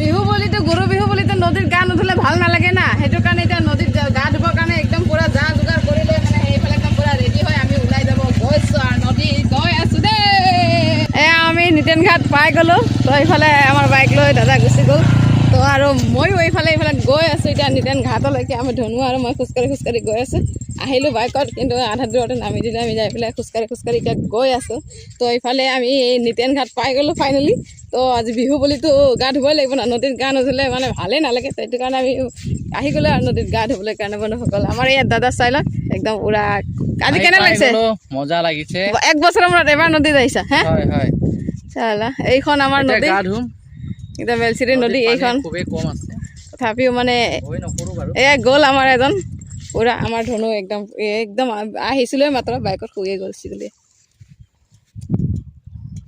বিহু বুলিতো গৰু বিহু বুলিতো নদীত গা নুধুলে ভাল নালাগে না, সেইটো কাৰণে এতিয়া নদীত গা ধুবৰ কাৰণে একদম পুৰা যা যোগাৰ কৰি লৈ মানে সেইফালে একদম পুৰা ৰেডি হৈ আমি ওলাই যাব গৈছো আৰু নদী গৈ আছো দেই। এয়া আমি নিতেন ঘাট পাই গ'লো। তো এইফালে আমাৰ বাইক লৈ দাদা গুচি গ'ল। তো আৰু ময়ো এইফালে গৈ আছোঁ এতিয়া নিতেন ঘাটলৈকে। আমি ধনু আৰু মই খোজকাঢ়ি গৈ আছোঁ। আহিলোঁ বাইকত, কিন্তু আধা দূৰতে নামি দিলে। আমি যাই পেলাই খোজকাঢ়ি এতিয়া গৈ আছোঁ। তো এইফালে আমি এই নিতেন ঘাট পাই গ'লোঁ ফাইনেলি। তো আজি বিহু বুলিতো গা ধুবই লাগিব না, নদীত গা নুধুলে মানে ভালেই নালাগে। সেইটো কাৰণে আমি আহি গ'লো আৰু নদীত গা ধুবলৈ কাৰণে বন্ধুসকল। আমাৰ ইয়াত দাদা ষ্টাইলত একদম উৰা। আজি কেনে লাগিছে? মজা লাগিছে। 1 বছৰৰ মূৰত এবাৰ নদীত আহিছা? হা হয় হয়। চালা, এইখন আমাৰ নদী, গা ধুম এতিয়া বেলচিৰি নদী এইখন। খুবেই কম আছে, তথাপিও মানে নকৰোঁ বাৰু। এয়া গ'ল আমাৰ এজন পুৰা, আমাৰ ধনু একদম আহিছিলোৱে মাত্ৰ বাইকত শুয়ে গৈছিলোঁ।